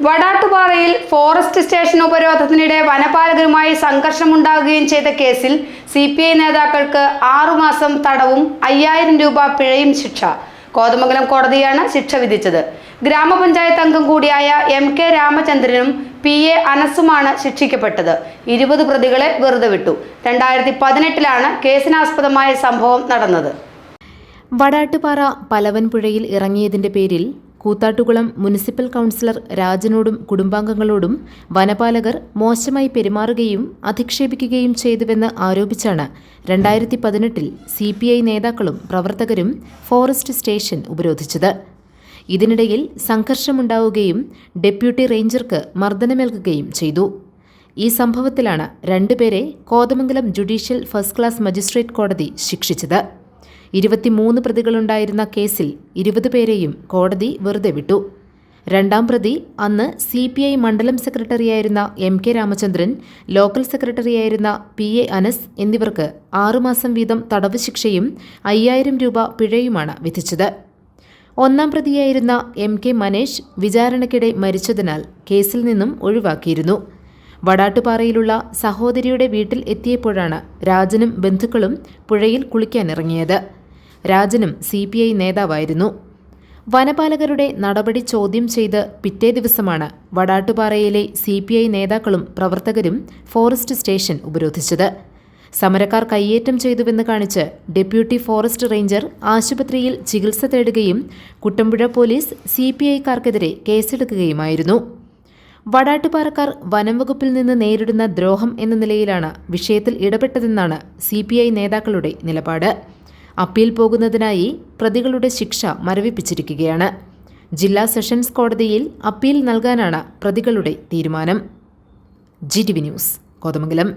വടാട്ടുപാറയിൽ forest station ഉപരോധത്തിനിടെ വനപാലകരുമായി സംഘർഷമുണ്ടാകുകയും ചെയ്ത കേസിൽ CPI നേതാക്കൾക്ക് 6 മാസം തടവും 5000 രൂപ പിഴയും ശിക്ഷ. കോതമംഗലം കോടതിയാണ് ശിക്ഷ വിധിച്ചത്. ഗ്രാമപഞ്ചായത്ത് അംഗം കൂടിയായ MK രാമചന്ദ്രനും PA അനസുമാണ് ശിക്ഷിക്കപ്പെട്ടത്. 20 പ്രതികളെ വെറുതെ വിട്ടു. 2018-ലാണ് കേസിനാസ്പദമായ സംഭവം നടന്നത്. വടാട്ടുപാറ പലവൻപുഴയിൽ ഇറങ്ങിയതിന്റെ പേരിൽ കൂത്താട്ടുകുളം മുനിസിപ്പൽ കൗൺസിലർ രാജനോടും കുടുംബാംഗങ്ങളോടും വനപാലകർ മോശമായി പെരുമാറുകയും അധിക്ഷേപിക്കുകയും ചെയ്തുവെന്ന് ആരോപിച്ചാണ് 2018-ൽ CPI നേതാക്കളും പ്രവർത്തകരും ഫോറസ്റ്റ് സ്റ്റേഷൻ ഉപരോധിച്ചത്. ഇതിനിടയിൽ സംഘർഷമുണ്ടാവുകയും ഡെപ്യൂട്ടി റേഞ്ചർക്ക് മർദ്ദനമേൽക്കുകയും ചെയ്തു. ഈ സംഭവത്തിലാണ് 2 പേരെ Kothamangalam judicial first class magistrate കോടതി ശിക്ഷിച്ചത്. 23 പ്രതികളുണ്ടായിരുന്ന കേസിൽ 20 പേരെയും കോടതി വെറുതെ വിട്ടു. 2ാം പ്രതി അന്ന് CPI മണ്ഡലം സെക്രട്ടറിയായിരുന്ന MK രാമചന്ദ്രൻ, ലോക്കൽ സെക്രട്ടറിയായിരുന്ന PA അനസ് എന്നിവർക്ക് 6 മാസം വീതം തടവ് ശിക്ഷയും 5000 രൂപ പിഴയുമാണ് വിധിച്ചത്. 1ാം പ്രതിയായിരുന്ന MK മനേഷ് വിചാരണയ്ക്കിടെ മരിച്ചതിനാൽ കേസിൽ നിന്നും ഒഴിവാക്കിയിരുന്നു. വടാട്ടുപാറയിലുള്ള സഹോദരിയുടെ വീട്ടിൽ എത്തിയപ്പോഴാണ് രാജനും ബന്ധുക്കളും പുഴയിൽ കുളിക്കാനിറങ്ങിയത്. രാജനും CPI നേതാവായിരുന്നു. വനപാലകരുടെ നടപടി ചോദ്യം ചെയ്ത് പിറ്റേ ദിവസമാണ് വടാട്ടുപാറയിലെ CPI നേതാക്കളും പ്രവർത്തകരും ഫോറസ്റ്റ് സ്റ്റേഷൻ ഉപരോധിച്ചത്. സമരക്കാർ കയ്യേറ്റം ചെയ്തുവെന്ന് കാണിച്ച് ഡെപ്യൂട്ടി ഫോറസ്റ്റ് റേഞ്ചർ ആശുപത്രിയിൽ ചികിത്സ തേടുകയും കുട്ടമ്പുഴ പോലീസ് CPIക്കാർക്കെതിരെ കേസെടുക്കുകയുമായിരുന്നു. വടാട്ടുപാറക്കാർ വനംവകുപ്പിൽ നിന്ന് നേരിടുന്ന ദ്രോഹം എന്ന നിലയിലാണ് വിഷയത്തിൽ ഇടപെട്ടതെന്നാണ് CPI നേതാക്കളുടെ നിലപാട്. അപ്പീൽ പോകുന്നതിനായി പ്രതികളുടെ ശിക്ഷ മരവിപ്പിച്ചിരിക്കുകയാണ്. ജില്ലാ സെഷൻസ് കോടതിയിൽ അപ്പീൽ നൽകാനാണ് പ്രതികളുടെ തീരുമാനം. GTV news, Kothamangalam.